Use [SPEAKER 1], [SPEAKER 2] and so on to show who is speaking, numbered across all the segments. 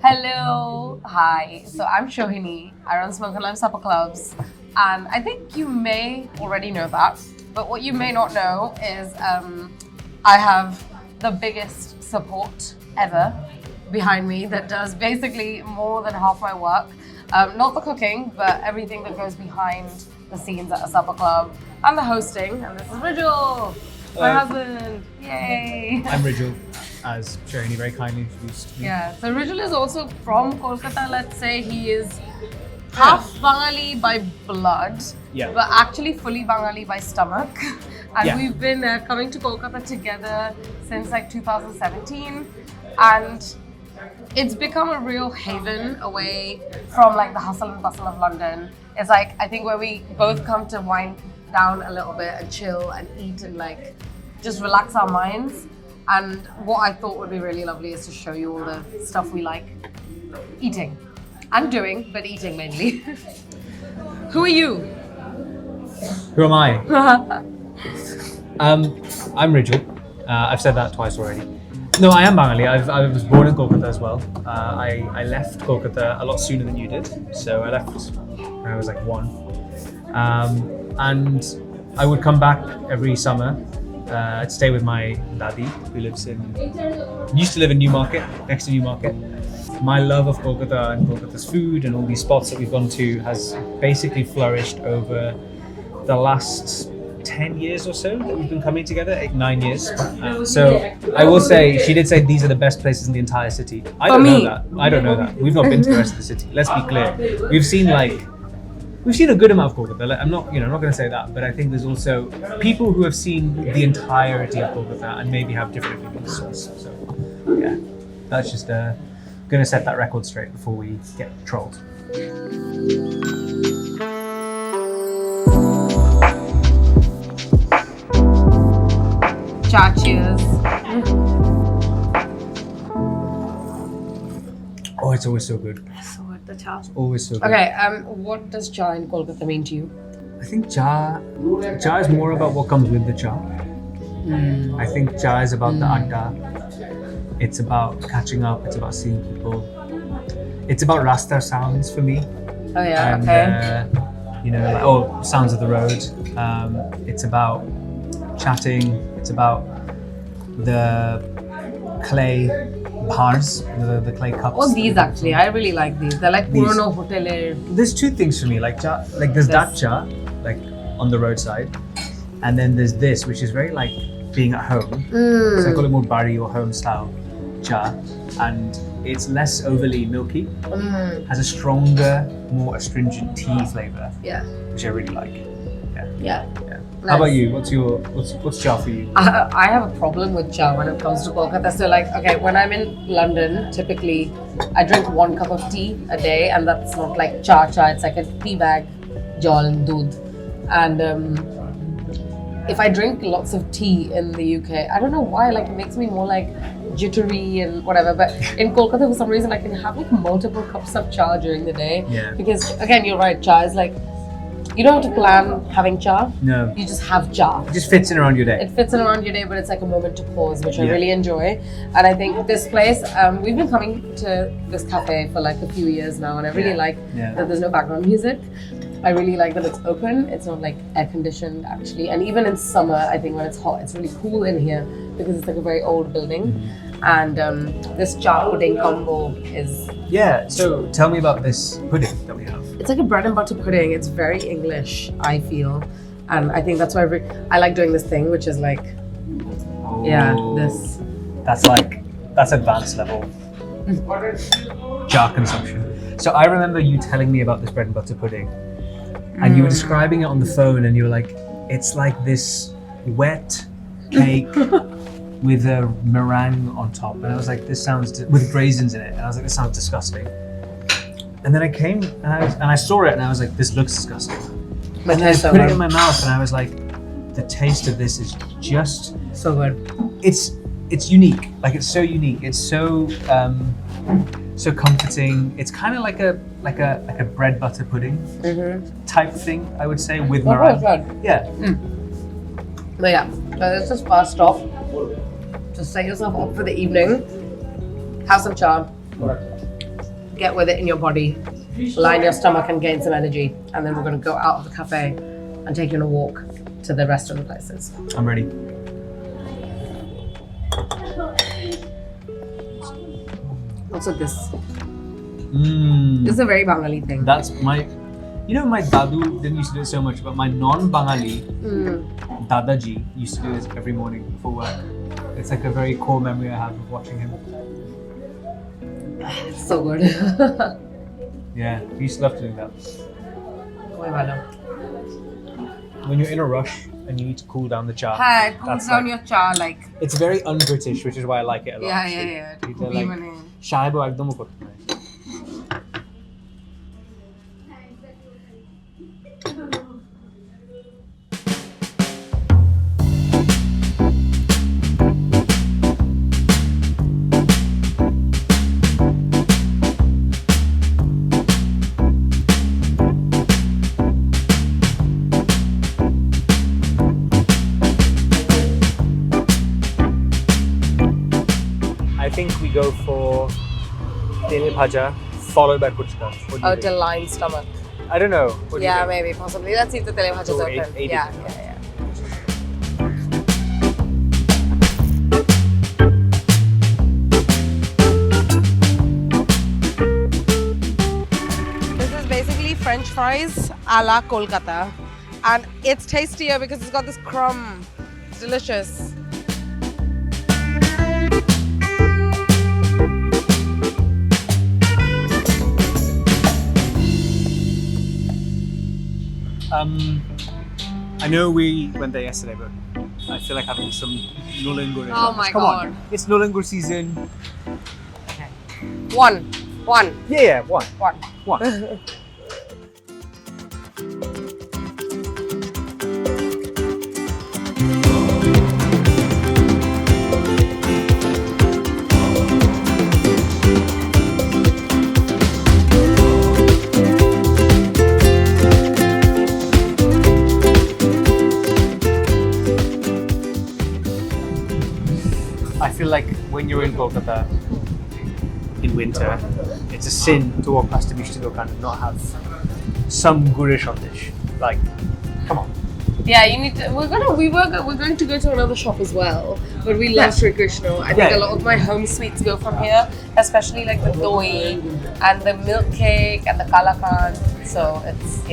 [SPEAKER 1] Hello, hi. So I'm Sohini. I run Smoke and Lime Supper Clubs, and I think you may already know that. But what you may not know is I have the biggest support ever behind me that does basically more than half my work. Not the cooking, but everything that goes behind the scenes at a supper club and the hosting. And this is Rijal, my husband. Yay!
[SPEAKER 2] I'm Rijal, as Sohini very kindly introduced me.
[SPEAKER 1] Yeah, so Rijal is also from Kolkata. Let's say he is half Bengali by blood, but actually fully Bengali by stomach. And we've been coming to Kolkata together since like 2017, and it's become a real haven away from like the hustle and bustle of London. It's like, I think, where we both come to wind down a little bit and chill and eat and like just relax our minds. And what I thought would be really lovely is to show you all the stuff we like eating and doing, but eating mainly. Who are you?
[SPEAKER 2] Who am I? I'm Rijal. I've said that twice already. No, I am Bengali. I was born in Kolkata as well. I left Kolkata a lot sooner than you did. So I left when I was like 1. And I would come back every summer. I'd stay with my daddy, who used to live in Newmarket, next to Newmarket. My love of Kolkata and Kolkata's food and all these spots that we've gone to has basically flourished over the last 10 years or so that we've been coming together, 9 years. So I will say, she did say these are the best places in the entire city. I don't know that. We've not been to the rest of the city. Let's be clear. We've seen a good amount of Kolkata. I'm not going to say that, but I think there's also people who have seen the entirety of Kolkata and maybe have different opinions. So yeah, that's just going to set that record straight before we get trolled.
[SPEAKER 1] Cha, cheers.
[SPEAKER 2] Oh, it's always so good.
[SPEAKER 1] So what, the cha?
[SPEAKER 2] It's always so good.
[SPEAKER 1] Okay, what does cha in Kolkata mean to you?
[SPEAKER 2] I think cha is more about what comes with the cha. I think cha is about the adda. It's about catching up. It's about seeing people. It's about Rasta sounds for me.
[SPEAKER 1] Oh yeah,
[SPEAKER 2] okay. Sounds of the road. It's about chatting. It's about the clay bars, the clay cups.
[SPEAKER 1] Oh, these actually, I really like these. They're like Purano Hotel.
[SPEAKER 2] There's two things for me, like cha, like there's that cha, like on the roadside, and then there's this, which is very like being at home. So I call it more bari or home style cha, and it's less overly milky, has a stronger, more astringent tea flavor, which I really like. Yeah. Nice. How about you? What's cha for you?
[SPEAKER 1] I have a problem with cha when it comes to Kolkata. So like, okay, when I'm in London, typically I drink 1 cup of tea a day, and that's not like cha. It's like a tea bag, jal and doodh. And if I drink lots of tea in the UK, I don't know why, like it makes me more like jittery and whatever. But in Kolkata, for some reason, I can have like multiple cups of cha during the day.
[SPEAKER 2] Yeah.
[SPEAKER 1] Because again, you're right, cha is like, you don't have to plan having cha.
[SPEAKER 2] No.
[SPEAKER 1] You just have cha.
[SPEAKER 2] It just fits in around your day.
[SPEAKER 1] It fits in around your day, but it's like a moment to pause, which I really enjoy. And I think this place, we've been coming to this cafe for like a few years now, and I really like that there's no background music. I really like that it's open. It's not like air conditioned actually. And even in summer, I think when it's hot, it's really cool in here because it's like a very old building. And this cha pudding combo is...
[SPEAKER 2] Yeah, so tell me about this pudding that we have.
[SPEAKER 1] It's like a bread and butter pudding. It's very English, I feel. And I think that's why I like doing this thing, which is like, this.
[SPEAKER 2] That's advanced level jar consumption. So I remember you telling me about this bread and butter pudding, and you were describing it on the phone, and you were like, it's like this wet cake with a meringue on top. And I was like, this sounds, with raisins in it. And I was like, this sounds disgusting. And then I came and I saw it and I was like, this looks disgusting. And then I put it in my mouth and I was like, the taste of this is just
[SPEAKER 1] so good.
[SPEAKER 2] It's unique. Like it's so unique. It's so so comforting. It's kind of like a bread butter pudding type thing, I would say, with meringue. Yeah.
[SPEAKER 1] But yeah, so this is first stop. To set yourself up for the evening. Have some cha. get with it in your body, line your stomach and gain some energy. And then we're going to go out of the cafe and take you on a walk to the rest of the places.
[SPEAKER 2] I'm ready.
[SPEAKER 1] Also this. This is a very Bengali thing.
[SPEAKER 2] That's my... You know, my dadu didn't used to do it so much, but my non-Bengali Dadaji used to do this every morning before work. It's like a very core memory I have of watching him.
[SPEAKER 1] It's so good.
[SPEAKER 2] Yeah, he used to love doing that. When you're in a rush and you need to cool down the cha.
[SPEAKER 1] Hi, it cools down your cha like.
[SPEAKER 2] It's very un-British, which is why I like it a lot.
[SPEAKER 1] Yeah.
[SPEAKER 2] They're like, chai bo ekdom korte hain. I think we go for telebhaja followed by puchka.
[SPEAKER 1] Oh, to line stomach.
[SPEAKER 2] I don't know. What do you think?
[SPEAKER 1] Maybe, possibly. Let's see if the telebhaja is open.
[SPEAKER 2] 80.
[SPEAKER 1] Yeah. This is basically French fries a la Kolkata. And it's tastier because it's got this crumb. It's delicious.
[SPEAKER 2] I know we went there yesterday, but I feel like having some Nolengur.
[SPEAKER 1] Oh my
[SPEAKER 2] Come
[SPEAKER 1] God.
[SPEAKER 2] on, it's Nolengur season.
[SPEAKER 1] Okay. One.
[SPEAKER 2] Yeah, one. I feel like when you're in Kolkata in winter, it's a sin to walk past a Mishtigo and not have some gurish on dish. Like, come on.
[SPEAKER 1] Yeah, you need to. We're going to go to another shop as well, but we love Sri Krishna. I think a lot of my home sweets go from here, especially like the doi and the milk cake and the kalakan. So it's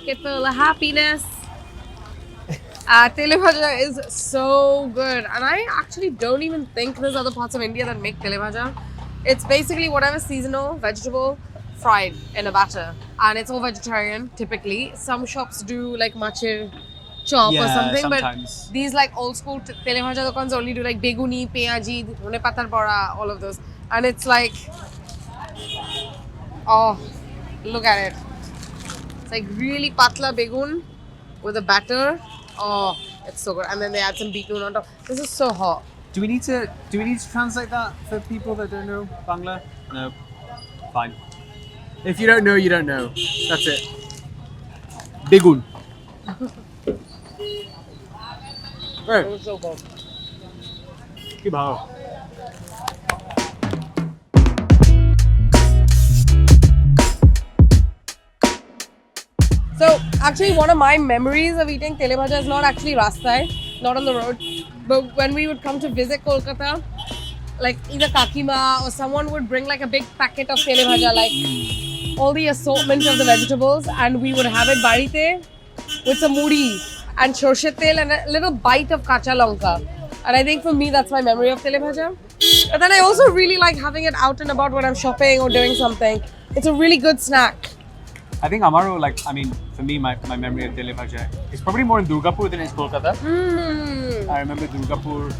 [SPEAKER 1] pocket full of happiness. Telebhaja is so good, and I actually don't even think there's other parts of India that make telebhaja. It's basically whatever seasonal vegetable fried in a batter, and it's all vegetarian typically. Some shops do like machir chop or something,
[SPEAKER 2] sometimes.
[SPEAKER 1] But these like old school telebhaja dokans only do like beguni, peaji, dhone patar bora, all of those, and it's like, oh, look at it. It's like really patla begun with a batter. Oh, it's so good. And then they add some beetroot on top. This is so hot.
[SPEAKER 2] Do we need to translate that for people that don't know Bangla? No. Fine. If you don't know, you don't know. That's it. Begun. Right.
[SPEAKER 1] It was so good.
[SPEAKER 2] Keep on.
[SPEAKER 1] So actually one of my memories of eating telebhaja is not actually rastai, not on the road, but when we would come to visit Kolkata, like either Kakima or someone would bring like a big packet of telebhaja, like all the assortment of the vegetables, and we would have it barite with some mudi and shorshe tel and a little bite of kacha lanka. And I think for me that's my memory of telebhaja. But then I also really like having it out and about when I'm shopping or doing something. It's a really good snack.
[SPEAKER 2] I think Amaro, for me, my memory of telebhaja is probably more in Durgapur than in Kolkata. I remember Durgapur,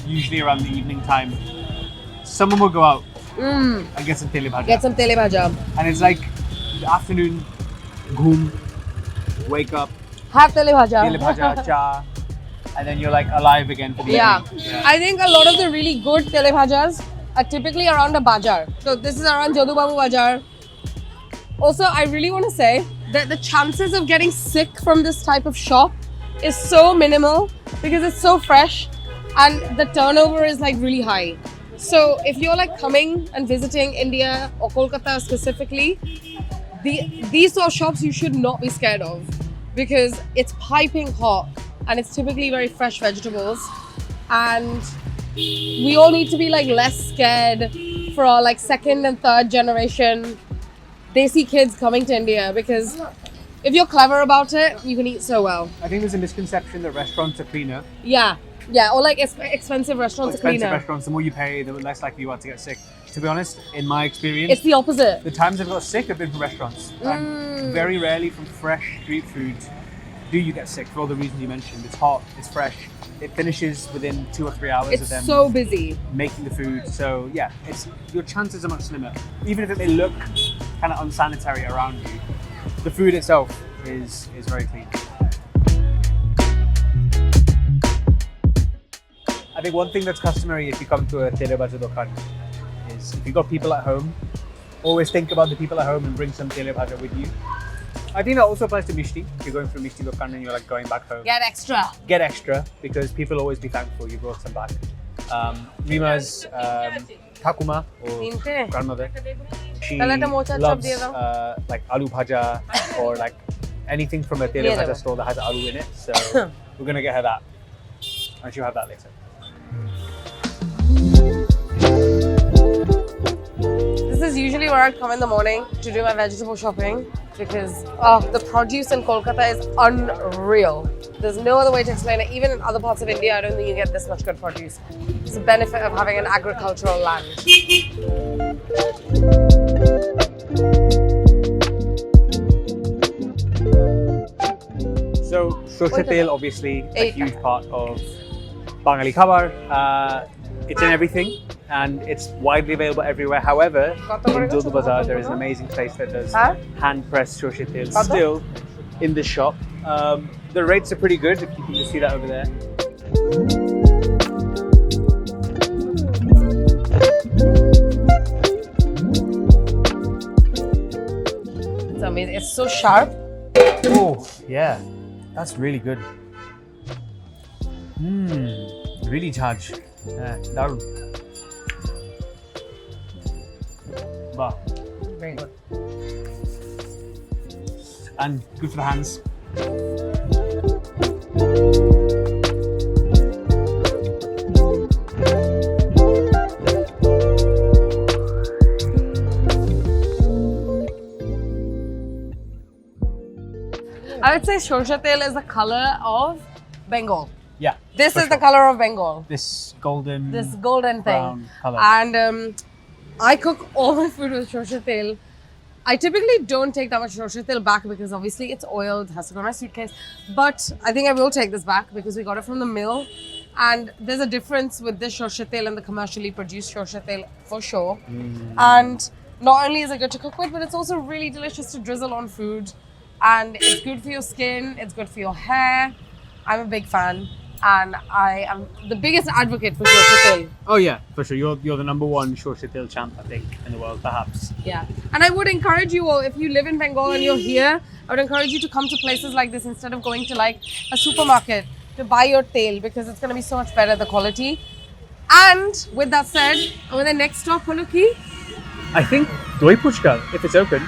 [SPEAKER 2] usually around the evening time, someone would go out and get some telebhaja.
[SPEAKER 1] Get some telebhaja.
[SPEAKER 2] And it's like the afternoon, ghoom, wake up,
[SPEAKER 1] Have telebhaja.
[SPEAKER 2] telebhaja, cha, and then you're like alive again for the evening. Yeah.
[SPEAKER 1] I think a lot of the really good telebhajas are typically around a bazaar. So this is around Jadoo Babu Bazaar. Also, I really want to say that the chances of getting sick from this type of shop is so minimal because it's so fresh and the turnover is like really high. So if you're like coming and visiting India or Kolkata specifically, these sort of shops you should not be scared of because it's piping hot and it's typically very fresh vegetables, and we all need to be like less scared for our like second and third generation Desi kids coming to India, because if you're clever about it, you can eat so well.
[SPEAKER 2] I think there's a misconception that restaurants are cleaner.
[SPEAKER 1] Yeah, or like expensive restaurants are cleaner.
[SPEAKER 2] Expensive restaurants, the more you pay, the less likely you are to get sick. To be honest, in my experience,
[SPEAKER 1] it's the opposite.
[SPEAKER 2] The times I've got sick have been from restaurants. And very rarely from fresh street food do you get sick for all the reasons you mentioned. It's hot, it's fresh, it finishes within 2 or 3 hours of them.
[SPEAKER 1] It's so busy
[SPEAKER 2] making the food. So yeah, your chances are much slimmer. Even if it may look kind of unsanitary around you, the food itself is very clean. I think one thing that's customary if you come to a telebhaja dokan is if you've got people at home, always think about the people at home and bring some telebhaja with you. I think that also applies to mishti. If you're going for mishti dokan and you're like going back home,
[SPEAKER 1] Get extra
[SPEAKER 2] because people will always be thankful you brought some back. Rima's Takuma or grandmother, she loves like aloo bhaja or like anything from a telebhaja store that has aloo in it. So we're gonna get her that, and she'll have that later.
[SPEAKER 1] This is usually where I come in the morning to do my vegetable shopping because the produce in Kolkata is unreal. There's no other way to explain it. Even in other parts of India, I don't think you get this much good produce. It's the benefit of having an agricultural land.
[SPEAKER 2] So, Shosha tel, obviously, a huge part of Bengali khabar. It's in everything and it's widely available everywhere. However, in Jadoo Bazaar, there is an amazing place that does hand-pressed Shosha tel still in the shop. The rates are pretty good, if you can just see that over there.
[SPEAKER 1] It's amazing. It's so sharp.
[SPEAKER 2] Oh, yeah. That's really good. Really charged. Yeah, darun. Wow.
[SPEAKER 1] Very good.
[SPEAKER 2] And good for the hands.
[SPEAKER 1] I would say Shosha tel is the color of Bengal.
[SPEAKER 2] Yeah.
[SPEAKER 1] This is the color of Bengal.
[SPEAKER 2] This golden
[SPEAKER 1] thing.
[SPEAKER 2] Brown color.
[SPEAKER 1] And I cook all my food with Shosha tel. I typically don't take that much Shosha tel back because obviously it's oiled, it has to go in my suitcase. But I think I will take this back because we got it from the mill. And there's a difference with this Shosha tel and the commercially produced Shosha tel for sure. And not only is it good to cook with, but it's also really delicious to drizzle on food. And it's good for your skin, it's good for your hair. I'm a big fan. And I am the biggest advocate for Shosha tel.
[SPEAKER 2] Oh yeah, for sure. You're the number one Shosha tel champ, I think, in the world, perhaps.
[SPEAKER 1] Yeah. And I would encourage you all, if you live in Bengal and you're here, I would encourage you to come to places like this instead of going to like a supermarket to buy your tel, because it's going to be so much better, the quality. And with that said, with the next stop, Holuki?
[SPEAKER 2] I think Doi Puchka, if it's open.